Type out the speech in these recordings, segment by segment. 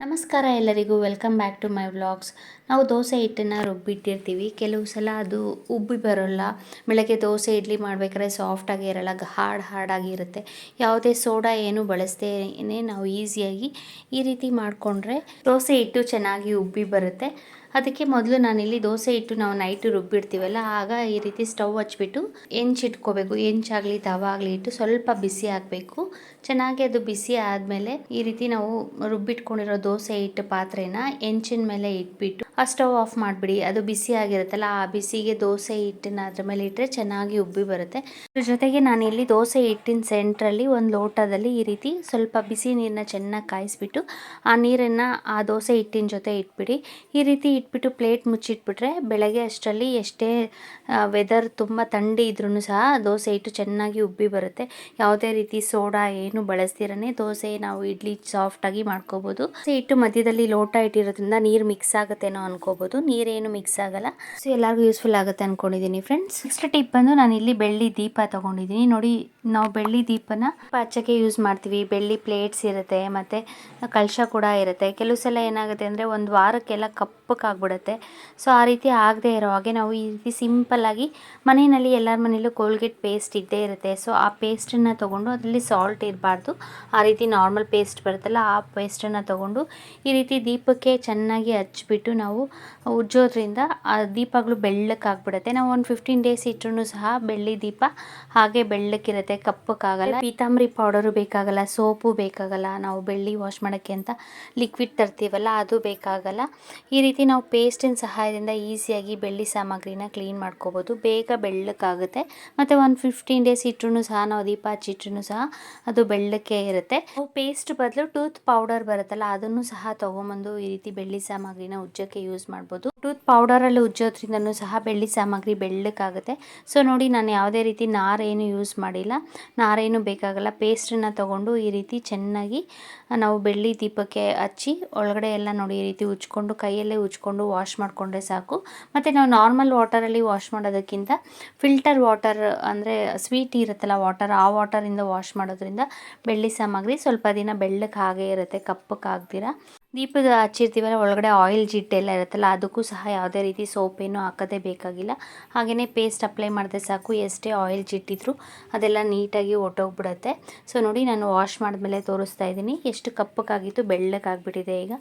ನಮಸ್ಕಾರ ಎಲ್ಲರಿಗೂ, welcome back to my vlogs. ನಾವು ದೋಸೆ ಹಿಟ್ಟನ್ನು ರುಬ್ಬಿಟ್ಟಿರ್ತೀವಿ. ಕೆಲವು ಸಲ ಅದು ಉಬ್ಬಿ ಬರೋಲ್ಲ. ಬೆಳಗ್ಗೆ ದೋಸೆ ಇಡ್ಲಿ ಮಾಡಬೇಕಾದ್ರೆ ಸಾಫ್ಟಾಗಿ ಇರೋಲ್ಲ, ಹಾರ್ಡಾಗಿರುತ್ತೆ. ಯಾವುದೇ ಸೋಡಾ ಏನು ಬಳಸ್ತೇನೆ ನಾವು ಈಸಿಯಾಗಿ ಈ ರೀತಿ ಮಾಡಿಕೊಂಡ್ರೆ ದೋಸೆ ಹಿಟ್ಟು ಚೆನ್ನಾಗಿ ಉಬ್ಬಿ ಬರುತ್ತೆ. ಅದಕ್ಕೆ ಮೊದಲು ನಾನಿಲ್ಲಿ ದೋಸೆ ಹಿಟ್ಟು ನಾವು ನೈಟು ರುಬ್ಬಿಡ್ತೀವಲ್ಲ, ಆಗ ಈ ರೀತಿ ಸ್ಟವ್ ಹಚ್ಬಿಟ್ಟು ಹೆಂಚಿಟ್ಕೋಬೇಕು. ಹೆಂಚಾಗಲಿ ತವ ಆಗಲಿ ಇಟ್ಟು ಸ್ವಲ್ಪ ಬಿಸಿ ಆಗಬೇಕು. ಚೆನ್ನಾಗಿ ಅದು ಬಿಸಿ ಆದಮೇಲೆ ಈ ರೀತಿ ನಾವು ರುಬ್ಬಿಟ್ಕೊಂಡಿರೋ ದೋಸೆ ಹಿಟ್ಟು ಪಾತ್ರೆನ ಹೆಂಚಿನ ಮೇಲೆ ಇಟ್ಬಿಟ್ಟು ಆ ಸ್ಟವ್ ಆಫ್ ಮಾಡಿಬಿಡಿ. ಅದು ಬಿಸಿ ಆಗಿರುತ್ತಲ್ಲ, ಆ ಬಿಸಿಗೆ ದೋಸೆ ಹಿಟ್ಟನ್ನ ಅದ್ರ ಮೇಲೆ ಇಟ್ಟರೆ ಚೆನ್ನಾಗಿ ಉಬ್ಬಿ ಬರುತ್ತೆ. ಅದ್ರ ಜೊತೆಗೆ ನಾನಿಲ್ಲಿ ದೋಸೆ ಹಿಟ್ಟಿನ ಸೆಂಟ್ರಲ್ಲಿ ಒಂದು ಲೋಟದಲ್ಲಿ ಈ ರೀತಿ ಸ್ವಲ್ಪ ಬಿಸಿ ನೀರನ್ನ ಚೆನ್ನಾಗಿ ಕಾಯಿಸ್ಬಿಟ್ಟು ಆ ನೀರನ್ನು ಆ ದೋಸೆ ಹಿಟ್ಟಿನ ಜೊತೆ ಇಟ್ಬಿಡಿ. ಈ ರೀತಿ ಇಟ್ಬಿಟ್ಟು ಪ್ಲೇಟ್ ಮುಚ್ಚಿಟ್ಬಿಟ್ರೆ ಬೆಳಗ್ಗೆ ಅಷ್ಟರಲ್ಲಿ ಎಷ್ಟೇ ವೆದರ್ ತುಂಬ ಥಂಡಿ ಇದ್ರೂ ಸಹ ದೋಸೆ ಹಿಟ್ಟು ಚೆನ್ನಾಗಿ ಉಬ್ಬಿ ಬರುತ್ತೆ. ಯಾವುದೇ ರೀತಿ ಸೋಡಾ ಏನು ಬಳಸ್ದಿರನೇ ದೋಸೆ ನಾವು ಇಡ್ಲಿ ಸಾಫ್ಟಾಗಿ ಮಾಡ್ಕೋಬೋದು. ದೋಸೆ ಹಿಟ್ಟು ಮಧ್ಯದಲ್ಲಿ ಲೋಟ ಇಟ್ಟಿರೋದ್ರಿಂದ ನೀರು ಮಿಕ್ಸ್ ಆಗುತ್ತೇನೋ ಅನ್ಕೋಬೋದು. ನೀರೇನು ಮಿಕ್ಸ್ ಆಗಲ್ಲ. ಸೊ ಎಲ್ಲರಿಗೂ ಯೂಸ್ಫುಲ್ ಆಗುತ್ತೆ ಅನ್ಕೊಂಡಿದ್ದೀನಿ ಫ್ರೆಂಡ್ಸ್. ನೆಕ್ಸ್ಟ್ ಟಿಪ್ ಬಂದು ನಾನು ಇಲ್ಲಿ ಬೆಳ್ಳಿ ದೀಪ ತಗೊಂಡಿದ್ದೀನಿ. ನೋಡಿ, ನಾವು ಬೆಳ್ಳಿ ದೀಪನ ಹಚ್ಚಕ್ಕೆ ಯೂಸ್ ಮಾಡ್ತೀವಿ. ಬೆಳ್ಳಿ ಪ್ಲೇಟ್ಸ್ ಇರುತ್ತೆ, ಮತ್ತು ಕಳಶ ಕೂಡ ಇರುತ್ತೆ. ಕೆಲವು ಸಲ ಏನಾಗುತ್ತೆ ಅಂದರೆ ಒಂದು ವಾರಕ್ಕೆಲ್ಲ ಕಪ್ಪಕ್ಕಾಗ್ಬಿಡುತ್ತೆ. ಸೊ ಆ ರೀತಿ ಆಗದೆ ಇರೋ ಹಾಗೆ ನಾವು ಈ ರೀತಿ ಸಿಂಪಲ್ಲಾಗಿ ಮನೆಯಲ್ಲಿ ಎಲ್ಲರ ಮನೇಲೂ ಕೋಲ್ಗೇಟ್ ಪೇಸ್ಟ್ ಇದ್ದೇ ಇರುತ್ತೆ. ಸೊ ಆ ಪೇಸ್ಟನ್ನು ತೊಗೊಂಡು ಅದರಲ್ಲಿ ಸಾಲ್ಟ್ ಇರಬಾರ್ದು, ಆ ರೀತಿ ನಾರ್ಮಲ್ ಪೇಸ್ಟ್ ಬರುತ್ತಲ್ಲ ಆ ಪೇಸ್ಟನ್ನು ತೊಗೊಂಡು ಈ ರೀತಿ ದೀಪಕ್ಕೆ ಚೆನ್ನಾಗಿ ಹಚ್ಬಿಟ್ಟು ನಾವು ಉಜ್ಜೋದ್ರಿಂದ ಆ ದೀಪಗಳು ಬೆಳ್ಳಕ್ಕಾಗ್ಬಿಡುತ್ತೆ. ನಾವು ಒಂದು 15 ಡೇಸ್ ಇಟ್ಟರೂ ಸಹ ಬೆಳ್ಳಿ ದೀಪ ಹಾಗೆ ಬೆಳ್ಳಕ್ಕಿರುತ್ತೆ, ಕಪ್ಪಕ್ಕಾಗಲ್ಲ. ಪೀತಾಂಬರಿ ಪೌಡರು ಬೇಕಾಗಲ್ಲ, ಸೋಪು ಬೇಕಾಗಲ್ಲ. ನಾವು ಬೆಳ್ಳಿ ವಾಶ್ ಮಾಡೋಕ್ಕೆ ಅಂತ ಲಿಕ್ವಿಡ್ ತರ್ತೀವಲ್ಲ, ಅದು ಬೇಕಾಗಲ್ಲ. ಈ ರೀತಿ ನಾವು ಪೇಸ್ಟಿನ ಸಹಾಯದಿಂದ ಈಸಿಯಾಗಿ ಬೆಳ್ಳಿ ಸಾಮಗ್ರಿನ ಕ್ಲೀನ್ ಮಾಡ್ಕೋಬೋದು. ಬೇಗ ಬೆಳ್ಳಕ್ಕಾಗುತ್ತೆ. ಮತ್ತು ಒಂದು 15 ಡೇಸ್ ಇಟ್ಟರೂ ಸಹ ನಾವು ದೀಪ ಹಚ್ಚಿಟ್ರೂ ಸಹ ಅದು ಬೆಳ್ಳಕ್ಕೆ ಇರುತ್ತೆ. ನಾವು ಪೇಸ್ಟ್ ಬದಲು ಟೂತ್ ಪೌಡರ್ ಬರುತ್ತಲ್ಲ, ಅದನ್ನು ಸಹ ತೊಗೊಂಬಂದು ಈ ರೀತಿ ಬೆಳ್ಳಿ ಸಾಮಗ್ರಿನ ಉಜ್ಜೋಕ್ಕೆ ಯೂಸ್ ಮಾಡ್ಬೋದು. ಟೂತ್ ಪೌಡರಲ್ಲಿ ಉಜ್ಜೋದ್ರಿಂದನೂ ಸಹ ಬೆಳ್ಳಿ ಸಾಮಗ್ರಿ ಬೆಳ್ಳಕ್ಕಾಗುತ್ತೆ. ಸೊ ನೋಡಿ, ನಾನು ಯಾವುದೇ ರೀತಿ ನಾರೇನು ಯೂಸ್ ಮಾಡಿಲ್ಲ, ನಾರೇನು ಬೇಕಾಗಲ್ಲ. ಪೇಸ್ಟನ್ನು ತೊಗೊಂಡು ಈ ರೀತಿ ಚೆನ್ನಾಗಿ ನಾವು ಬೆಳ್ಳಿ ದೀಪಕ್ಕೆ ಹಚ್ಚಿ ಒಳಗಡೆ ಎಲ್ಲ ನೋಡಿ ಈ ರೀತಿ ಉಜ್ಕೊಂಡು ಕೈಯಲ್ಲೇ ಉಜ್ಕೊಂಡು ವಾಶ್ ಮಾಡಿಕೊಂಡ್ರೆ ಸಾಕು. ಮತ್ತು ನಾವು ನಾರ್ಮಲ್ ವಾಟರಲ್ಲಿ ವಾಶ್ ಮಾಡೋದಕ್ಕಿಂತ ಫಿಲ್ಟರ್ ವಾಟರ್ ಅಂದರೆ ಸ್ವೀಟ್ ಇರುತ್ತಲ್ಲ ವಾಟರ್, ಆ ವಾಟರಿಂದ ವಾಶ್ ಮಾಡೋದ್ರಿಂದ ಬೆಳ್ಳಿ ಸಾಮಗ್ರಿ ಸ್ವಲ್ಪ ದಿನ ಬೆಳ್ಳಕ್ಕೆ ಹಾಗೇ ಇರುತ್ತೆ, ಕಪ್ಪಕ್ಕಾಗ್ದಿರ. ದೀಪದ ಹಚ್ಚಿರ್ತೀವಲ್ಲ, ಒಳಗಡೆ ಆಯಿಲ್ ಜಿಡ್ಡೆಲ್ಲ ಇರುತ್ತಲ್ಲ, ಅದಕ್ಕೂ ಸಹ ಯಾವುದೇ ರೀತಿ ಸೋಪೇನು ಹಾಕೋದೇ ಬೇಕಾಗಿಲ್ಲ. ಹಾಗೆಯೇ ಪೇಸ್ಟ್ ಅಪ್ಲೈ ಮಾಡಿದ್ರೆ ಸಾಕು, ಎಷ್ಟೇ ಆಯಿಲ್ ಜಿಡ್ಡಿದ್ರು ಅದೆಲ್ಲ ನೀಟಾಗಿ ಒಟ್ಟೋಗ್ಬಿಡುತ್ತೆ. ಸೊ ನೋಡಿ, ನಾನು ವಾಶ್ ಮಾಡಿದ್ಮೇಲೆ ತೋರಿಸ್ತಾ ಇದ್ದೀನಿ ಎಷ್ಟು ಕಪ್ಪಕ್ಕಾಗಿತ್ತು, ಬೆಳ್ಳಕ್ಕಾಗ್ಬಿಟ್ಟಿದೆ ಈಗ.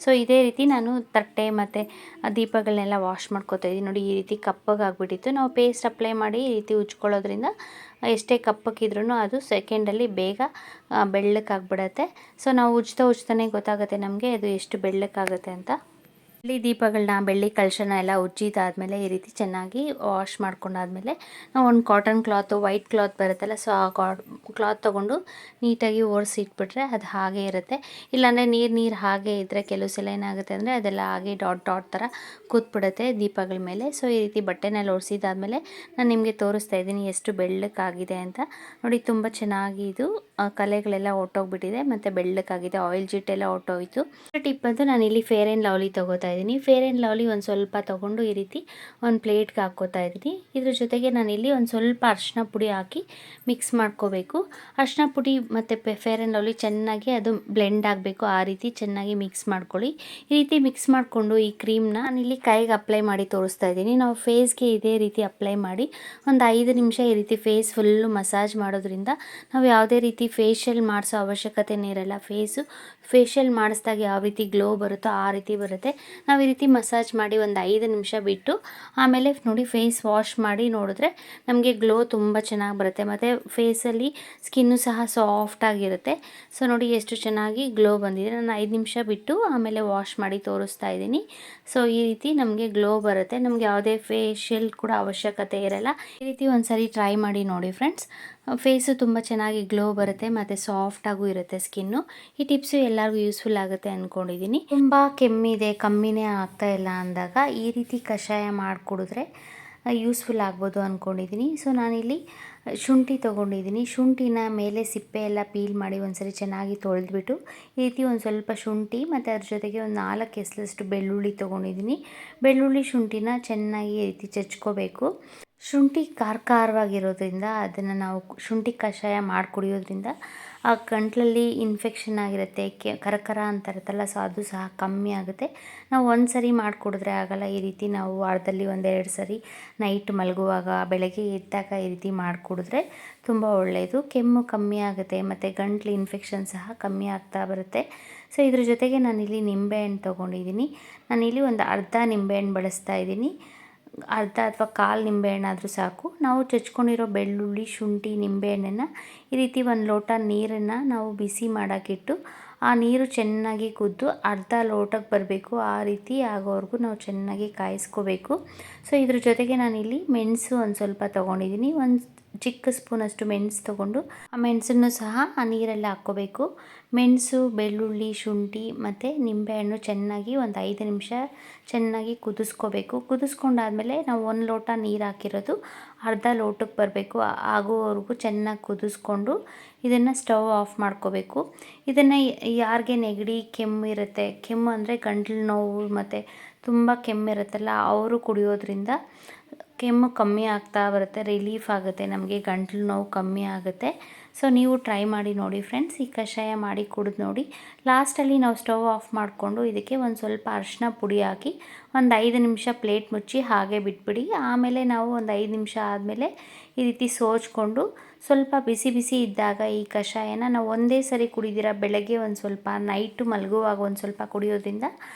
ಸೊ ಇದೇ ರೀತಿ ನಾನು ತಟ್ಟೆ ಮತ್ತು ದೀಪಗಳನ್ನೆಲ್ಲ ವಾಶ್ ಮಾಡ್ಕೊತಾ ಇದ್ದೀನಿ. ನೋಡಿ, ಈ ರೀತಿ ಕಪ್ಪಗಾಗ್ಬಿಟ್ಟಿತ್ತು. ನಾವು ಪೇಸ್ಟ್ ಅಪ್ಲೈ ಮಾಡಿ ಈ ರೀತಿ ಉಜ್ಕೊಳ್ಳೋದ್ರಿಂದ ಎಷ್ಟೇ ಕಪ್ಪಕ್ಕಿದ್ರೂ ಅದು ಸೆಕೆಂಡಲ್ಲಿ ಬೇಗ ಬೆಳ್ಳಕ್ಕಾಗ್ಬಿಡತ್ತೆ. ಸೊ ನಾವು ಉಜ್ತಾನೆ ಗೊತ್ತಾಗುತ್ತೆ ನಮಗೆ ಅದು ಎಷ್ಟು ಬೆಳ್ಳಕ್ಕಾಗುತ್ತೆ ಅಂತ. ಬೆಳ್ಳಿ ದೀಪಗಳನ್ನ, ಬೆಳ್ಳಿ ಕಳಶನ ಎಲ್ಲ ಉಜ್ಜಿದಾದ್ಮೇಲೆ ಈ ರೀತಿ ಚೆನ್ನಾಗಿ ವಾಶ್ ಮಾಡ್ಕೊಂಡಾದ್ಮೇಲೆ ನಾವು ಒಂದು ಕಾಟನ್ ಕ್ಲಾತು, ವೈಟ್ ಕ್ಲಾತ್ ಬರುತ್ತಲ್ಲ, ಸೊ ಆ ಕ್ಲಾತ್ ತೊಗೊಂಡು ನೀಟಾಗಿ ಒರೆಸಿಟ್ಬಿಟ್ರೆ ಅದು ಹಾಗೇ ಇರುತ್ತೆ. ಇಲ್ಲಾಂದರೆ ನೀರು ಹಾಗೆ ಇದ್ದರೆ ಕೆಲವು ಸಲ ಏನಾಗುತ್ತೆ ಅಂದರೆ ಅದೆಲ್ಲ ಹಾಗೆ ಡಾಟ್ ಥರ ಕೂತ್ಬಿಡುತ್ತೆ ದೀಪಗಳ ಮೇಲೆ. ಸೊ ಈ ರೀತಿ ಬಟ್ಟೆನಲ್ಲಿ ಒರೆಸಿದಾದ್ಮೇಲೆ ನಾನು ನಿಮಗೆ ತೋರಿಸ್ತಾ ಇದ್ದೀನಿ ಎಷ್ಟು ಬೆಳ್ಳಕ್ಕಾಗಿದೆ ಅಂತ. ನೋಡಿ, ತುಂಬ ಚೆನ್ನಾಗಿ ಇದು ಕಲೆಗಳೆಲ್ಲ ಹೊಟ್ಟೋಗ್ಬಿಟ್ಟಿದೆ ಮತ್ತು ಬೆಳ್ಳಕ್ಕಾಗಿದೆ, ಆಯಿಲ್ ಜಿಟ್ಟೆಲ್ಲ ಹೊಟ್ಟೋಯ್ತು. ಟಿಪ್ ಅಂತೂ ನಾನು ಇಲ್ಲಿ ಫೇರ್ ಆ್ಯಂಡ್ ಲವ್ಲಿ ತೊಗೋತಾ ಇದ್ದೀನಿ. ಫೇರ್ ಆ್ಯಂಡ್ ಲವ್ಲಿ ಒಂದು ಸ್ವಲ್ಪ ತೊಗೊಂಡು ಈ ರೀತಿ ಒಂದು ಪ್ಲೇಟ್ಗೆ ಹಾಕ್ಕೋತಾ ಇದ್ದೀನಿ. ಇದ್ರ ಜೊತೆಗೆ ನಾನಿಲ್ಲಿ ಒಂದು ಸ್ವಲ್ಪ ಅರಿಶಿನ ಪುಡಿ ಹಾಕಿ ಮಿಕ್ಸ್ ಮಾಡ್ಕೋಬೇಕು. ಅರಿಶಿನ ಪುಡಿ ಮತ್ತು ಫೇರ್ ಆ್ಯಂಡ್ ಲವ್ಲಿ ಚೆನ್ನಾಗಿ ಅದು ಬ್ಲೆಂಡ್ ಆಗಬೇಕು, ಆ ರೀತಿ ಚೆನ್ನಾಗಿ ಮಿಕ್ಸ್ ಮಾಡ್ಕೊಳ್ಳಿ. ಈ ರೀತಿ ಮಿಕ್ಸ್ ಮಾಡಿಕೊಂಡು ಈ ಕ್ರೀಮ್ನ ನಾನಿಲ್ಲಿ ಕೈಗೆ ಅಪ್ಲೈ ಮಾಡಿ ತೋರಿಸ್ತಾ ಇದ್ದೀನಿ. ನಾವು ಫೇಸ್ಗೆ ಇದೇ ರೀತಿ ಅಪ್ಲೈ ಮಾಡಿ ಒಂದು 5 ನಿಮಿಷ ಈ ರೀತಿ ಫೇಸ್ ಫುಲ್ಲು ಮಸಾಜ್ ಮಾಡೋದ್ರಿಂದ ನಾವು ಯಾವುದೇ ರೀತಿ ಫೇಶಿಯಲ್ ಮಾಡಿಸೋ ಅವಶ್ಯಕತೆನೇ ಇರಲ್ಲ. ಫೇಶಿಯಲ್ ಮಾಡಿಸಿದಾಗ ಯಾವ ರೀತಿ ಗ್ಲೋ ಬರುತ್ತೋ ಆ ರೀತಿ ಬರುತ್ತೆ. ನಾವು ಈ ರೀತಿ ಮಸಾಜ್ ಮಾಡಿ ಒಂದು 5 ನಿಮಿಷ ಬಿಟ್ಟು ಆಮೇಲೆ ನೋಡಿ ಫೇಸ್ ವಾಶ್ ಮಾಡಿ ನೋಡಿದ್ರೆ ನಮಗೆ ಗ್ಲೋ ತುಂಬ ಚೆನ್ನಾಗಿ ಬರುತ್ತೆ. ಮತ್ತು ಫೇಸಲ್ಲಿ ಸ್ಕಿನ್ನು ಸಹ ಸಾಫ್ಟಾಗಿರುತ್ತೆ. ಸೊ ನೋಡಿ ಎಷ್ಟು ಚೆನ್ನಾಗಿ ಗ್ಲೋ ಬಂದಿದೆ. ನಾನು 5 ನಿಮಿಷ ಬಿಟ್ಟು ಆಮೇಲೆ ವಾಶ್ ಮಾಡಿ ತೋರಿಸ್ತಾ ಇದ್ದೀನಿ. ಸೊ ಈ ರೀತಿ ನಮಗೆ ಗ್ಲೋ ಬರುತ್ತೆ. ನಮಗೆ ಯಾವುದೇ ಫೇಶಿಯಲ್ ಕೂಡ ಅವಶ್ಯಕತೆ ಇರಲ್ಲ. ಈ ರೀತಿ ಒಂದ್ಸರಿ ಟ್ರೈ ಮಾಡಿ ನೋಡಿ ಫ್ರೆಂಡ್ಸ್. ಫೇಸು ತುಂಬ ಚೆನ್ನಾಗಿ ಗ್ಲೋ ಬರುತ್ತೆ ಮತ್ತು ಸಾಫ್ಟಾಗೂ ಇರುತ್ತೆ ಸ್ಕಿನ್ನು. ಈ ಟಿಪ್ಸು ಎಲ್ಲರಿಗೂ ಯೂಸ್ಫುಲ್ ಆಗುತ್ತೆ ಅಂದ್ಕೊಂಡಿದ್ದೀನಿ. ತುಂಬ ಕೆಮ್ಮಿದೆ, ಕಮ್ಮಿನೇ ಆಗ್ತಾ ಇಲ್ಲ ಅಂದಾಗ ಈ ರೀತಿ ಕಷಾಯ ಮಾಡಿಕೊಡಿದ್ರೆ ಯೂಸ್ಫುಲ್ ಆಗ್ಬೋದು ಅಂದ್ಕೊಂಡಿದ್ದೀನಿ. ಸೊ ನಾನಿಲ್ಲಿ ಶುಂಠಿ ತೊಗೊಂಡಿದ್ದೀನಿ. ಶುಂಠಿನ ಮೇಲೆ ಸಿಪ್ಪೆ ಎಲ್ಲ ಪೀಲ್ ಮಾಡಿ ಒಂದ್ಸರಿ ಚೆನ್ನಾಗಿ ತೊಳೆದ್ಬಿಟ್ಟು ಈ ರೀತಿ ಒಂದು ಸ್ವಲ್ಪ ಶುಂಠಿ ಮತ್ತು ಅದ್ರ ಜೊತೆಗೆ ಒಂದು 4 ಎಸಳಷ್ಟು ಬೆಳ್ಳುಳ್ಳಿ ತೊಗೊಂಡಿದ್ದೀನಿ. ಬೆಳ್ಳುಳ್ಳಿ ಶುಂಠಿನ ಚೆನ್ನಾಗಿ ಈ ರೀತಿ ಚಚ್ಕೋಬೇಕು. ಶುಂಠಿ ಖಾರವಾಗಿರೋದ್ರಿಂದ ಅದನ್ನು ನಾವು ಶುಂಠಿ ಕಷಾಯ ಮಾಡಿ ಕುಡಿಯೋದ್ರಿಂದ ಆ ಗಂಟ್ಲಲ್ಲಿ ಇನ್ಫೆಕ್ಷನ್ ಆಗಿರುತ್ತೆ, ಕರಕರ ಅಂತ ಇರುತ್ತಲ್ಲ, ಸೊ ಅದು ಸಹ ಕಮ್ಮಿ ಆಗುತ್ತೆ. ನಾವು ಒಂದು ಸರಿ ಮಾಡಿಕೊಡಿದ್ರೆ ಆಗಲ್ಲ. ಈ ರೀತಿ ನಾವು ವಾರದಲ್ಲಿ 1-2 ಸರಿ ನೈಟ್ ಮಲಗುವಾಗ, ಬೆಳಗ್ಗೆ ಎದ್ದಾಗ ಈ ರೀತಿ ಮಾಡಿಕೊಡಿದ್ರೆ ತುಂಬ ಒಳ್ಳೆಯದು. ಕೆಮ್ಮು ಕಮ್ಮಿ ಆಗುತ್ತೆ ಮತ್ತು ಗಂಟ್ಲು ಇನ್ಫೆಕ್ಷನ್ ಸಹ ಕಮ್ಮಿ ಆಗ್ತಾ ಬರುತ್ತೆ. ಸೊ ಇದ್ರ ಜೊತೆಗೆ ನಾನಿಲ್ಲಿ ನಿಂಬೆಹಣ್ಣು ತೊಗೊಂಡಿದ್ದೀನಿ. ನಾನಿಲ್ಲಿ ಒಂದು ಅರ್ಧ ನಿಂಬೆಹಣ್ಣು ಬಳಸ್ತಾ ಇದ್ದೀನಿ. ಅರ್ಧ ಅಥವಾ ಕಾಲು ನಿಂಬೆಹಣ್ಣಾದರೂ ಸಾಕು. ನಾವು ಚಚ್ಕೊಂಡಿರೋ ಬೆಳ್ಳುಳ್ಳಿ, ಶುಂಠಿ, ನಿಂಬೆಹಣ್ಣನ್ನು ಈ ರೀತಿ 1 ಲೋಟ ನೀರನ್ನು ನಾವು ಬಿಸಿ ಮಾಡೋಕ್ಕಿಟ್ಟು, ಆ ನೀರು ಚೆನ್ನಾಗಿ ಕುದ್ದು ಅರ್ಧ ಲೋಟಕ್ಕೆ ಬರಬೇಕು. ಆ ರೀತಿ ಆಗೋವರೆಗೂ ನಾವು ಚೆನ್ನಾಗಿ ಕಾಯಿಸ್ಕೋಬೇಕು. ಸೊ ಇದ್ರ ಜೊತೆಗೆ ನಾನಿಲ್ಲಿ ಮೆಣಸು ಒಂದು ಸ್ವಲ್ಪ ತೊಗೊಂಡಿದ್ದೀನಿ. ಒಂದು ಚಿಕ್ಕ ಸ್ಪೂನಷ್ಟು ಮೆಣಸು ತೊಗೊಂಡು ಆ ಮೆಣಸನ್ನು ಸಹ ಆ ನೀರಲ್ಲಿ ಹಾಕ್ಕೋಬೇಕು. ಮೆಣಸು, ಬೆಳ್ಳುಳ್ಳಿ, ಶುಂಠಿ ಮತ್ತು ನಿಂಬೆಹಣ್ಣು ಚೆನ್ನಾಗಿ ಒಂದು 5 ನಿಮಿಷ ಚೆನ್ನಾಗಿ ಕುದಿಸ್ಕೋಬೇಕು. ಕುದಿಸ್ಕೊಂಡಾದಮೇಲೆ ನಾವು 1 ಲೋಟ ನೀರು ಹಾಕಿರೋದು ಅರ್ಧ ಲೋಟಕ್ಕೆ ಬರಬೇಕು. ಆಗೋವರೆಗೂ ಚೆನ್ನಾಗಿ ಕುದಿಸ್ಕೊಂಡು ಇದನ್ನು ಸ್ಟವ್ ಆಫ್ ಮಾಡ್ಕೋಬೇಕು. ಇದನ್ನು ಯಾರಿಗೆ ನೆಗಡಿ, ಕೆಮ್ಮು ಇರುತ್ತೆ, ಕೆಮ್ಮು ಅಂದರೆ ಗಂಟಲು ನೋವು ಮತ್ತು ತುಂಬ ಕೆಮ್ಮಿರುತ್ತಲ್ಲ, ಅವರು ಕುಡಿಯೋದ್ರಿಂದ ಕೆಮ್ಮು ಕಮ್ಮಿ ಆಗ್ತಾ ಬರುತ್ತೆ, ರಿಲೀಫ್ ಆಗುತ್ತೆ, ನಮಗೆ ಗಂಟಲು ನೋವು ಕಮ್ಮಿ ಆಗುತ್ತೆ. ಸೊ ನೀವು ಟ್ರೈ ಮಾಡಿ ನೋಡಿ ಫ್ರೆಂಡ್ಸ್. ಈ ಕಷಾಯ ಮಾಡಿ ಕುಡಿದು ನೋಡಿ. ಲಾಸ್ಟಲ್ಲಿ ನಾವು ಸ್ಟವ್ ಆಫ್ ಮಾಡಿಕೊಂಡು ಇದಕ್ಕೆ ಒಂದು ಸ್ವಲ್ಪ ಅರಿಶಿನ ಪುಡಿ ಹಾಕಿ ಒಂದು 5 ನಿಮಿಷ ಪ್ಲೇಟ್ ಮುಚ್ಚಿ ಹಾಗೆ ಬಿಟ್ಬಿಡಿ. ಆಮೇಲೆ ನಾವು ಒಂದು 5 ನಿಮಿಷ ಆದಮೇಲೆ ಈ ರೀತಿ ಸೋಚ್ಕೊಂಡು ಸ್ವಲ್ಪ ಬಿಸಿ ಬಿಸಿ ಇದ್ದಾಗ ಈ ಕಷಾಯನ ನಾವು ಒಂದೇ ಸರಿ ಕುಡಿದಿರ, ಬೆಳಗ್ಗೆ ಒಂದು ಸ್ವಲ್ಪ, ನೈಟು ಮಲಗುವಾಗ ಒಂದು ಸ್ವಲ್ಪ ಕುಡಿಯೋದ್ರಿಂದ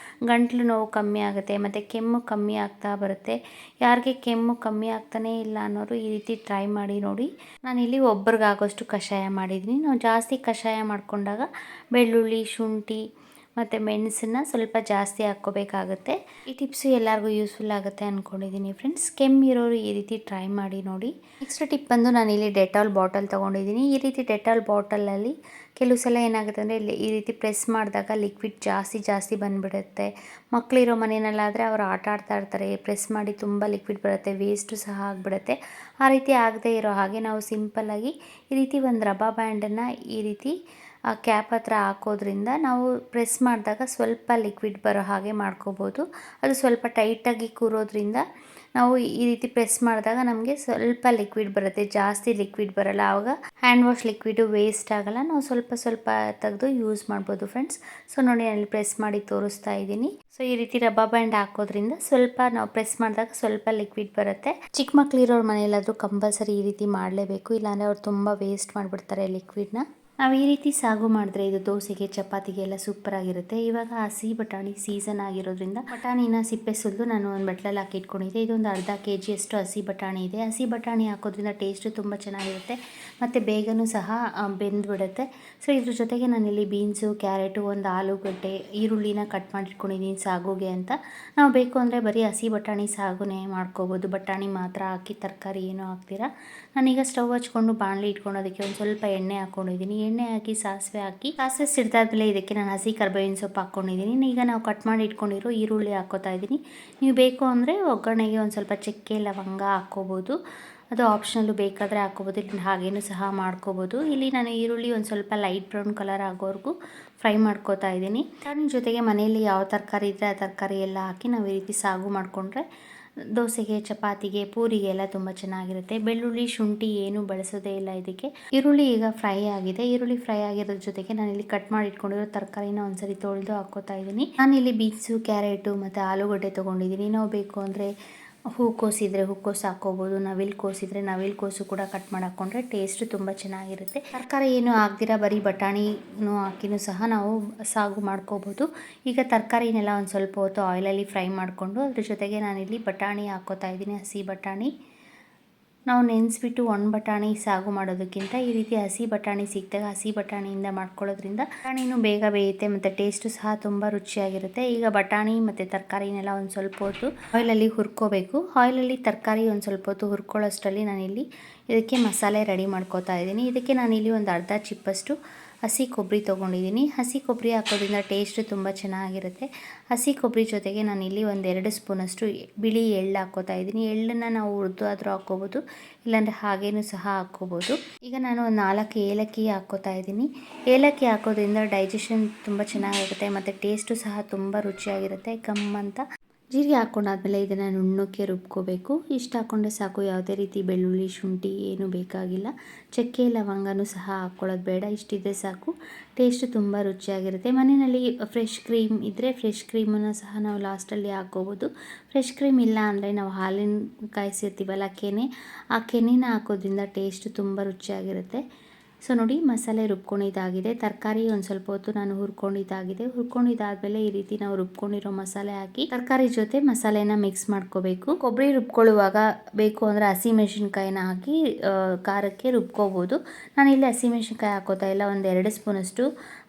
ಗಂಟಲು ನೋವು ಕಮ್ಮಿ ಆಗುತ್ತೆ ಮತ್ತು ಕೆಮ್ಮು ಕಮ್ಮಿ ಆಗ್ತಾ ಬರುತ್ತೆ. ಯಾರಿಗೆ ಕೆಮ್ಮು ಕಮ್ಮಿ ಆಗ್ತಾನೇ ಇಲ್ಲ ಅನ್ನೋರು ಈ ರೀತಿ ಟ್ರೈ ಮಾಡಿ ನೋಡಿ. ನಾನಿಲ್ಲಿ ಒಬ್ರಿಗಾಗೋಷ್ಟು ಕಷಾಯ ಮಾಡಿದ್ದೀನಿ. ನಾವು ಜಾಸ್ತಿ ಕಷಾಯ ಮಾಡಿಕೊಂಡಾಗ ಬೆಳ್ಳುಳ್ಳಿ, ಶುಂಠಿ ಮತ್ತು ಮೆಣಸನ್ನು ಸ್ವಲ್ಪ ಜಾಸ್ತಿ ಹಾಕ್ಕೋಬೇಕಾಗುತ್ತೆ. ಈ ಟಿಪ್ಸು ಎಲ್ಲರಿಗೂ ಯೂಸ್ಫುಲ್ ಆಗುತ್ತೆ ಅಂದ್ಕೊಂಡಿದ್ದೀನಿ ಫ್ರೆಂಡ್ಸ್. ಕೆಮ್ಮಿರೋರು ಈ ರೀತಿ ಟ್ರೈ ಮಾಡಿ ನೋಡಿ. ನೆಕ್ಸ್ಟ್ ಟಿಪ್ ಬಂದು ನಾನಿಲ್ಲಿ ಡೆಟಾಲ್ ಬಾಟಲ್ ತೊಗೊಂಡಿದ್ದೀನಿ. ಈ ರೀತಿ ಡೆಟಾಲ್ ಬಾಟಲಲ್ಲಿ ಕೆಲವು ಸಲ ಏನಾಗುತ್ತೆ ಅಂದರೆ ಈ ರೀತಿ ಪ್ರೆಸ್ ಮಾಡಿದಾಗ ಲಿಕ್ವಿಡ್ ಜಾಸ್ತಿ ಬಂದುಬಿಡುತ್ತೆ. ಮಕ್ಕಳಿರೋ ಮನೆಯಲ್ಲಾದರೆ ಅವರು ಆಟ ಆಡ್ತಾ ಇರ್ತಾರೆ, ಪ್ರೆಸ್ ಮಾಡಿ ತುಂಬ ಲಿಕ್ವಿಡ್ ಬರುತ್ತೆ, ವೇಸ್ಟು ಸಹ ಆಗಿಬಿಡುತ್ತೆ. ಆ ರೀತಿ ಆಗದೆ ಇರೋ ಹಾಗೆ ನಾವು ಸಿಂಪಲ್ಲಾಗಿ ಈ ರೀತಿ ಒಂದು ರಬ್ಬರ್ ಬ್ಯಾಂಡನ್ನು ಈ ರೀತಿ ಆ ಕ್ಯಾಪ್ ಹತ್ರ ಹಾಕೋದ್ರಿಂದ ನಾವು ಪ್ರೆಸ್ ಮಾಡಿದಾಗ ಸ್ವಲ್ಪ ಲಿಕ್ವಿಡ್ ಬರೋ ಹಾಗೆ ಮಾಡ್ಕೋಬೋದು. ಅದು ಸ್ವಲ್ಪ ಟೈಟಾಗಿ ಕೂರೋದ್ರಿಂದ ನಾವು ಈ ರೀತಿ ಪ್ರೆಸ್ ಮಾಡಿದಾಗ ನಮಗೆ ಸ್ವಲ್ಪ ಲಿಕ್ವಿಡ್ ಬರುತ್ತೆ, ಜಾಸ್ತಿ ಲಿಕ್ವಿಡ್ ಬರಲ್ಲ. ಆವಾಗ ಹ್ಯಾಂಡ್ ವಾಶ್ ಲಿಕ್ವಿಡು ವೇಸ್ಟ್ ಆಗಲ್ಲ, ನಾವು ಸ್ವಲ್ಪ ತೆಗೆದು ಯೂಸ್ ಮಾಡ್ಬೋದು ಫ್ರೆಂಡ್ಸ್. ಸೊ ನೋಡಿ, ನಾನು ಪ್ರೆಸ್ ಮಾಡಿ ತೋರಿಸ್ತಾ ಇದ್ದೀನಿ. ಸೊ ಈ ರೀತಿ ರಬ್ಬರ್ ಬ್ಯಾಂಡ್ ಹಾಕೋದ್ರಿಂದ ಸ್ವಲ್ಪ ನಾವು ಪ್ರೆಸ್ ಮಾಡಿದಾಗ ಸ್ವಲ್ಪ ಲಿಕ್ವಿಡ್ ಬರುತ್ತೆ. ಚಿಕ್ಕ ಮಕ್ಕಳಿರೋರ ಮನೆಯಲ್ಲಾದರೂ ಕಂಪಲ್ಸರಿ ಈ ರೀತಿ ಮಾಡಲೇಬೇಕು, ಇಲ್ಲಾಂದರೆ ಅವ್ರು ತುಂಬ ವೇಸ್ಟ್ ಮಾಡಿಬಿಡ್ತಾರೆ ಲಿಕ್ವಿಡ್ನ. ನಾವು ಈ ರೀತಿ ಸಾಗು ಮಾಡಿದ್ರೆ ಇದು ದೋಸೆಗೆ, ಚಪಾತಿಗೆ ಎಲ್ಲ ಸೂಪರಾಗಿರುತ್ತೆ. ಇವಾಗ ಹಸಿ ಬಟಾಣಿ ಸೀಸನ್ ಆಗಿರೋದ್ರಿಂದ ಬಟಾಣಿನ ಸಿಪ್ಪೆ ಸುಲಿದು ನಾನು ಒಂದು ಬಟ್ಲಲ್ಲಿ ಹಾಕಿ ಇಟ್ಕೊಂಡಿದ್ದೆ. ಇದೊಂದು ಅರ್ಧ kg ಅಷ್ಟು ಹಸಿ ಬಟಾಣಿ ಇದೆ. ಹಸಿ ಬಟಾಣಿ ಹಾಕೋದ್ರಿಂದ ಟೇಸ್ಟು ತುಂಬ ಚೆನ್ನಾಗಿರುತ್ತೆ ಮತ್ತು ಬೇಗನೂ ಸಹ ಬೆಂದ್ಬಿಡುತ್ತೆ. ಸೊ ಇದ್ರ ಜೊತೆಗೆ ನಾನಿಲ್ಲಿ ಬೀನ್ಸು, ಕ್ಯಾರೆಟು, ಒಂದು ಆಲೂಗಡ್ಡೆ, ಈರುಳ್ಳಿನ ಕಟ್ ಮಾಡಿ ಇಟ್ಕೊಂಡಿದ್ದೀನಿ ಸಾಗುಗೆ ಅಂತ. ನಾವು ಬೇಕು ಅಂದರೆ ಬರೀ ಹಸಿ ಬಟಾಣಿ ಸಾಗುನೇ ಮಾಡ್ಕೋಬೋದು, ಬಟಾಣಿ ಮಾತ್ರ ಹಾಕಿ ತರಕಾರಿ ಏನೂ ಹಾಕ್ತೀರಾ. ನಾನೀಗ ಸ್ಟವ್ ಹಚ್ಕೊಂಡು ಬಾಣಲಿ ಇಟ್ಕೊಂಡು ಅದಕ್ಕೆ ಒಂದು ಸ್ವಲ್ಪ ಎಣ್ಣೆ ಹಾಕ್ಕೊಂಡಿದ್ದೀನಿ. ಎಣ್ಣೆ ಹಾಕಿ ಸಾಸಿವೆ ಸಿಡ್ದಾದ್ಮೇಲೆ ಇದಕ್ಕೆ ನಾನು ಹಸಿ ಕರ್ಬೇವಿನ ಸೊಪ್ಪು ಹಾಕ್ಕೊಂಡಿದ್ದೀನಿ. ಈಗ ನಾವು ಕಟ್ ಮಾಡಿ ಇಟ್ಕೊಂಡಿರೋ ಈರುಳ್ಳಿ ಹಾಕ್ಕೋತಾ ಇದ್ದೀನಿ. ನೀವು ಬೇಕು ಅಂದರೆ ಒಗ್ಗರಣೆಗೆ ಒಂದು ಸ್ವಲ್ಪ ಚಕ್ಕೆ, ಲವಂಗ ಹಾಕ್ಕೋಬೋದು, ಅದು ಆಪ್ಷನಲ್ಲು, ಬೇಕಾದರೆ ಹಾಕ್ಕೋಬೋದು, ಇಲ್ಲಿ ಹಾಗೇನೂ ಸಹ ಮಾಡ್ಕೋಬೋದು. ಇಲ್ಲಿ ನಾನು ಈರುಳ್ಳಿ ಒಂದು ಸ್ವಲ್ಪ ಲೈಟ್ ಬ್ರೌನ್ ಕಲರ್ ಆಗೋವರೆಗೂ ಫ್ರೈ ಮಾಡ್ಕೋತಾ ಇದ್ದೀನಿ. ಅದ್ರ ಜೊತೆಗೆ ಮನೆಯಲ್ಲಿ ಯಾವ ತರಕಾರಿ ಇದ್ದರೆ ಆ ತರಕಾರಿ ಎಲ್ಲ ಹಾಕಿ ನಾವು ಈ ರೀತಿ ಸಾಗು ಮಾಡಿಕೊಂಡ್ರೆ ದೋಸೆಗೆ, ಚಪಾತಿಗೆ, ಪೂರಿಗೆ ಎಲ್ಲ ತುಂಬ ಚೆನ್ನಾಗಿರುತ್ತೆ. ಬೆಳ್ಳುಳ್ಳಿ, ಶುಂಠಿ ಏನು ಬಳಸೋದೇ ಇಲ್ಲ ಇದಕ್ಕೆ. ಈರುಳ್ಳಿ ಈಗ ಫ್ರೈ ಆಗಿದೆ. ಈರುಳ್ಳಿ ಫ್ರೈ ಆಗಿರೋದ್ರ ಜೊತೆಗೆ ನಾನಿಲ್ಲಿ ಕಟ್ ಮಾಡಿ ಇಟ್ಕೊಂಡಿರೋ ತರಕಾರಿನ ಒಂದ್ಸರಿ ತೊಳೆದು ಹಾಕ್ಕೋತಾ ಇದ್ದೀನಿ. ನಾನಿಲ್ಲಿ ಬೀನ್ಸು, ಕ್ಯಾರೆಟು ಮತ್ತು ಆಲೂಗಡ್ಡೆ ತೊಗೊಂಡಿದ್ದೀನಿ. ನಾವು ಬೇಕು ಅಂದರೆ ಹೂಕೋಸಿದ್ರೆ ಹೂಕೋಸು ಹಾಕ್ಕೋಬೋದು, ನವಿಲುಕೋಸಿದ್ರೆ ನವಿಲುಕೋಸು ಕೂಡ ಕಟ್ ಮಾಡಿ ಹಾಕ್ಕೊಂಡ್ರೆ ಟೇಸ್ಟು ತುಂಬ ಚೆನ್ನಾಗಿರುತ್ತೆ. ತರಕಾರಿ ಏನು ಹಾಕ್ದಿರ ಬರೀ ಬಟಾಣಿನೂ ಹಾಕಿನೂ ಸಹ ನಾವು ಸಾಗು ಮಾಡ್ಕೋಬೋದು. ಈಗ ತರಕಾರಿನೆಲ್ಲ ಒಂದು ಸ್ವಲ್ಪ ಹೊತ್ತು ಆಯಿಲಲ್ಲಿ ಫ್ರೈ ಮಾಡಿಕೊಂಡು ಅದ್ರ ಜೊತೆಗೆ ನಾನಿಲ್ಲಿ ಬಟಾಣಿ ಹಾಕ್ಕೋತಾ ಇದ್ದೀನಿ. ಹಸಿ ಬಟಾಣಿ ನಾವು ನೆನೆಸ್ಬಿಟ್ಟು ಒಣ ಬಟಾಣಿ ಸಾಗು ಮಾಡೋದಕ್ಕಿಂತ ಈ ರೀತಿ ಹಸಿ ಬಟಾಣಿ ಸಿಕ್ಕಿದಾಗ ಹಸಿ ಬಟಾಣಿಯಿಂದ ಮಾಡ್ಕೊಳ್ಳೋದ್ರಿಂದ ಬಟಾಣಿನೂ ಬೇಗ ಬೇಯುತ್ತೆ ಮತ್ತು ಟೇಸ್ಟು ಸಹ ತುಂಬ ರುಚಿಯಾಗಿರುತ್ತೆ. ಈಗ ಬಟಾಣಿ ಮತ್ತು ತರಕಾರಿನೆಲ್ಲ ಒಂದು ಸ್ವಲ್ಪ ಹೊತ್ತು ಆಯಿಲಲ್ಲಿ ಹುರ್ಕೋಬೇಕು. ಆಯಿಲಲ್ಲಿ ತರಕಾರಿ ಒಂದು ಸ್ವಲ್ಪ ಹೊತ್ತು ಹುರ್ಕೊಳ್ಳೋಷ್ಟರಲ್ಲಿ ನಾನಿಲ್ಲಿ ಇದಕ್ಕೆ ಮಸಾಲೆ ರೆಡಿ ಮಾಡ್ಕೋತಾ ಇದ್ದೀನಿ. ಇದಕ್ಕೆ ನಾನಿಲ್ಲಿ ಒಂದು ಅರ್ಧ ಚಿಪ್ಪಷ್ಟು ಹಸಿ ಕೊಬ್ಬರಿ ತೊಗೊಂಡಿದ್ದೀನಿ. ಹಸಿ ಕೊಬ್ಬರಿ ಹಾಕೋದ್ರಿಂದ ಟೇಸ್ಟು ತುಂಬ ಚೆನ್ನಾಗಿರುತ್ತೆ. ಹಸಿ ಕೊಬ್ಬರಿ ಜೊತೆಗೆ ನಾನಿಲ್ಲಿ ಒಂದು 2 ಸ್ಪೂನಷ್ಟು ಬಿಳಿ ಎಳ್ಳು ಹಾಕ್ಕೋತಾ ಇದ್ದೀನಿ. ಎಳ್ಳನ್ನು ನಾವು ಹುರಿದು ಆದರೂ ಹಾಕ್ಕೋಬೋದು, ಇಲ್ಲಾಂದರೆ ಹಾಗೇನೂ ಸಹ ಹಾಕ್ಕೋಬೋದು. ಈಗ ನಾನು ಒಂದು 4 ಏಲಕ್ಕಿ ಹಾಕ್ಕೋತಾ ಇದ್ದೀನಿ. ಏಲಕ್ಕಿ ಹಾಕೋದ್ರಿಂದ ಡೈಜೆಷನ್ ತುಂಬ ಚೆನ್ನಾಗಿರುತ್ತೆ ಮತ್ತು ಟೇಸ್ಟು ಸಹ ತುಂಬ ರುಚಿಯಾಗಿರುತ್ತೆ, ಗಮ್ ಅಂತ. ಜೀರಿಗೆ ಹಾಕ್ಕೊಂಡಾದ್ಮೇಲೆ ಇದನ್ನು ನುಣ್ಣಕ್ಕೆ ರುಬ್ಕೋಬೇಕು. ಇಷ್ಟು ಹಾಕ್ಕೊಂಡ್ರೆ ಸಾಕು, ಯಾವುದೇ ರೀತಿ ಬೆಳ್ಳುಳ್ಳಿ ಶುಂಠಿ ಏನೂ ಬೇಕಾಗಿಲ್ಲ. ಚಕ್ಕೆ ಲವಂಗನೂ ಸಹ ಹಾಕ್ಕೊಳ್ಳೋದು ಬೇಡ, ಇಷ್ಟಿದ್ರೆ ಸಾಕು. ಟೇಸ್ಟ್ ತುಂಬ ರುಚಿಯಾಗಿರುತ್ತೆ. ಮನೆಯಲ್ಲಿ ಫ್ರೆಶ್ ಕ್ರೀಮ್ ಇದ್ದರೆ ಫ್ರೆಶ್ ಕ್ರೀಮನ್ನು ಸಹ ನಾವು ಲಾಸ್ಟಲ್ಲಿ ಹಾಕ್ಕೋಬೋದು. ಫ್ರೆಶ್ ಕ್ರೀಮ್ ಇಲ್ಲ ಅಂದರೆ ನಾವು ಹಾಲಿನ ಕಾಯಿಸಿರ್ತೀವಲ್ಲ ಕೆನೆ, ಆ ಕೆನೆನ ಹಾಕೋದ್ರಿಂದ ಟೇಸ್ಟ್ ತುಂಬ ರುಚಿಯಾಗಿರುತ್ತೆ. ಸೊ ನೋಡಿ, ಮಸಾಲೆ ರುಬ್ಕೊಂಡಿದ್ದಾಗಿದೆ. ತರಕಾರಿ ಒಂದು ಸ್ವಲ್ಪ ಹೊತ್ತು ನಾನು ಹುರ್ಕೊಂಡಿದ್ದಾಗಿದೆ. ಹುರ್ಕೊಂಡಿದ್ದಾದಮೇಲೆ ಈ ರೀತಿ ನಾವು ರುಬ್ಕೊಂಡಿರೋ ಮಸಾಲೆ ಹಾಕಿ ತರಕಾರಿ ಜೊತೆ ಮಸಾಲೆನ ಮಿಕ್ಸ್ ಮಾಡ್ಕೋಬೇಕು. ಕೊಬ್ಬರಿ ರುಬ್ಕೊಳ್ಳುವಾಗ ಬೇಕು ಅಂದರೆ ಹಸಿಮೆಣಸಿನ್ಕಾಯಿನ ಹಾಕಿ ಖಾರಕ್ಕೆ ರುಬ್ಕೋಬೋದು. ನಾನಿಲ್ಲಿ ಹಸಿಮೆಣಸಿನ್ಕಾಯಿ ಹಾಕೋತಾ ಇಲ್ಲ, ಒಂದು 2 ಸ್ಪೂನಷ್ಟು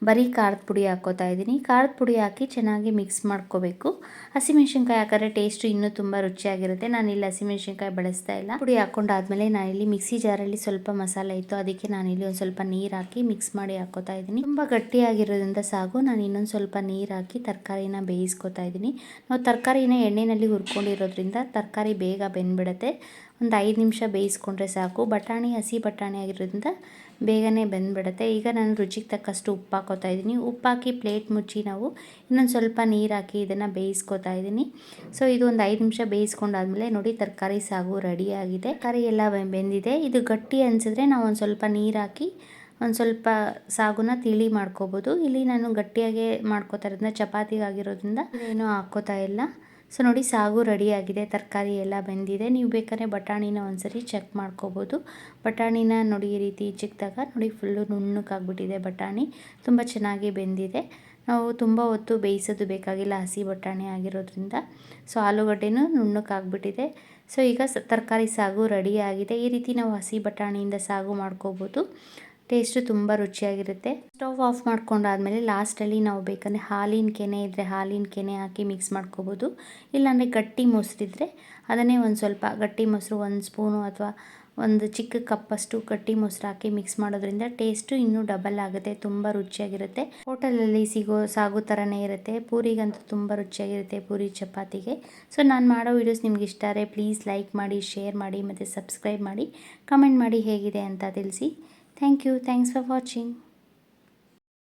ಬರೀ ಖಾರದ ಪುಡಿ ಹಾಕೋತಾ ಇದ್ದೀನಿ. ಖಾರದ ಪುಡಿ ಹಾಕಿ ಚೆನ್ನಾಗಿ ಮಿಕ್ಸ್ ಮಾಡ್ಕೋಬೇಕು. ಹಸಿಮೆಣಸಿನ್ಕಾಯಿ ಹಾಕಿದ್ರೆ ಟೇಸ್ಟು ಇನ್ನೂ ತುಂಬ ರುಚಿಯಾಗಿರುತ್ತೆ. ನಾನಿಲ್ಲಿ ಹಸಿಮೆಣಸಿನ್ಕಾಯಿ ಬಳಸ್ತಾ ಇಲ್ಲ. ಪುಡಿ ಹಾಕೊಂಡಾದ್ಮೇಲೆ ನಾನಿಲ್ಲಿ ಮಿಕ್ಸಿ ಜಾರಲ್ಲಿ ಸ್ವಲ್ಪ ಮಸಾಲೆ ಇತ್ತು, ಅದಕ್ಕೆ ನಾನಿಲ್ಲಿ ಒಂದು ಸ್ವಲ್ಪ ನೀರು ಹಾಕಿ ಮಿಕ್ಸ್ ಮಾಡಿ ಹಾಕೋತಾ ಇದ್ದೀನಿ. ತುಂಬ ಗಟ್ಟಿಯಾಗಿರೋದ್ರಿಂದ ಸಾಕು, ನಾನು ಇನ್ನೊಂದು ಸ್ವಲ್ಪ ನೀರು ಹಾಕಿ ತರಕಾರಿನ ಬೇಯಿಸ್ಕೊತಾ ಇದ್ದೀನಿ. ನಾವು ತರಕಾರಿನ ಎಣ್ಣೆಯಲ್ಲಿ ಹುರ್ಕೊಂಡಿರೋದ್ರಿಂದ ತರಕಾರಿ ಬೇಗ ಬೆಂದ್ಬಿಡುತ್ತೆ. ಒಂದು 5 ನಿಮಿಷ ಬೇಯಿಸ್ಕೊಂಡ್ರೆ ಸಾಕು. ಬಟಾಣಿ ಹಸಿ ಬಟಾಣಿ ಆಗಿರೋದ್ರಿಂದ ಬೇಗನೆ ಬೆಂದ್ಬಿಡುತ್ತೆ. ಈಗ ನಾನು ರುಚಿಗೆ ತಕ್ಕಷ್ಟು ಉಪ್ಪು ಹಾಕೋತಾ ಇದ್ದೀನಿ. ಉಪ್ಪು ಹಾಕಿ ಪ್ಲೇಟ್ ಮುಚ್ಚಿ ನಾವು ಇನ್ನೊಂದು ಸ್ವಲ್ಪ ನೀರು ಹಾಕಿ ಇದನ್ನು ಬೇಯಿಸ್ಕೊತಾ ಇದ್ದೀನಿ. ಸೊ ಇದು ಒಂದು 5 ನಿಮಿಷ ಬೇಯಿಸ್ಕೊಂಡಾದ್ಮೇಲೆ ನೋಡಿ, ತರಕಾರಿ ಸಾಗು ರೆಡಿಯಾಗಿದೆ. ತರಕಾರಿ ಎಲ್ಲ ಬೆಂದಿದೆ. ಇದು ಗಟ್ಟಿ ಅನಿಸಿದ್ರೆ ನಾವು ಒಂದು ಸ್ವಲ್ಪ ನೀರು ಹಾಕಿ ಒಂದು ಸ್ವಲ್ಪ ಸಾಗುನ ತಿಳಿ ಮಾಡ್ಕೋಬೋದು. ಇಲ್ಲಿ ನಾನು ಗಟ್ಟಿಯಾಗೆ ಮಾಡ್ಕೋತಾ ಇರೋದ್ರಿಂದ ಚಪಾತಿಗಾಗಿರೋದ್ರಿಂದ ಏನೂ ಹಾಕ್ಕೋತಾ ಇಲ್ಲ. ಸೊ ನೋಡಿ, ಸಾಗು ರೆಡಿಯಾಗಿದೆ, ತರಕಾರಿ ಎಲ್ಲ ಬೆಂದಿದೆ. ನೀವು ಬೇಕಾದ್ರೆ ಬಟಾಣಿನ ಒಂದ್ಸರಿ ಚೆಕ್ ಮಾಡ್ಕೋಬೋದು. ಬಟಾಣಿನ ನೋಡಿ ಈ ರೀತಿ ಚಿಕ್ಕದಾಗ ನೋಡಿ, ಫುಲ್ಲು ನುಣ್ಣಕ್ಕಾಗ್ಬಿಟ್ಟಿದೆ ಬಟಾಣಿ, ತುಂಬ ಚೆನ್ನಾಗಿ ಬೆಂದಿದೆ. ನಾವು ತುಂಬ ಹೊತ್ತು ಬೇಯಿಸೋದು ಬೇಕಾಗಿಲ್ಲ ಹಸಿ ಬಟಾಣಿ ಆಗಿರೋದ್ರಿಂದ. ಸೊ ಆಲೂಗಡ್ಡೆನೂ ನುಣ್ಣಕ್ಕಾಗ್ಬಿಟ್ಟಿದೆ. ಸೊ ಈಗ ತರಕಾರಿ ಸಾಗು ರೆಡಿಯಾಗಿದೆ. ಈ ರೀತಿ ನಾವು ಹಸಿ ಬಟಾಣಿಯಿಂದ ಸಾಗು ಮಾಡ್ಕೋಬೋದು. ಟೇಸ್ಟು ತುಂಬ ರುಚಿಯಾಗಿರುತ್ತೆ. ಸ್ಟವ್ ಆಫ್ ಮಾಡ್ಕೊಂಡಾದ್ಮೇಲೆ ಲಾಸ್ಟಲ್ಲಿ ನಾವು ಬೇಕಂದರೆ ಹಾಲಿನ ಕೆನೆ ಇದ್ದರೆ ಹಾಲಿನ ಕೆನೆ ಹಾಕಿ ಮಿಕ್ಸ್ ಮಾಡ್ಕೋಬೋದು. ಇಲ್ಲಾಂದರೆ ಗಟ್ಟಿ ಮೊಸರಿದ್ದರೆ ಅದನ್ನೇ ಒಂದು ಸ್ವಲ್ಪ ಗಟ್ಟಿ ಮೊಸರು 1 ಸ್ಪೂನು ಅಥವಾ ಒಂದು ಚಿಕ್ಕ ಕಪ್ಪಷ್ಟು ಗಟ್ಟಿ ಮೊಸರು ಹಾಕಿ ಮಿಕ್ಸ್ ಮಾಡೋದ್ರಿಂದ ಟೇಸ್ಟು ಇನ್ನೂ ಡಬಲ್ ಆಗುತ್ತೆ, ತುಂಬ ರುಚಿಯಾಗಿರುತ್ತೆ. ಹೋಟೆಲಲ್ಲಿ ಸಿಗೋ ಸಾಗು ಥರನೇ ಇರುತ್ತೆ. ಪೂರಿಗಂತೂ ತುಂಬ ರುಚಿಯಾಗಿರುತ್ತೆ, ಪೂರಿ ಚಪಾತಿಗೆ. ಸೊ ನಾನು ಮಾಡೋ ವೀಡಿಯೋಸ್ ನಿಮ್ಗೆ ಇಷ್ಟ ಆದರೆ ಪ್ಲೀಸ್ ಲೈಕ್ ಮಾಡಿ, ಶೇರ್ ಮಾಡಿ ಮತ್ತು ಸಬ್ಸ್ಕ್ರೈಬ್ ಮಾಡಿ. ಕಮೆಂಟ್ ಮಾಡಿ ಹೇಗಿದೆ ಅಂತ ತಿಳಿಸಿ. Thank you. Thanks for watching.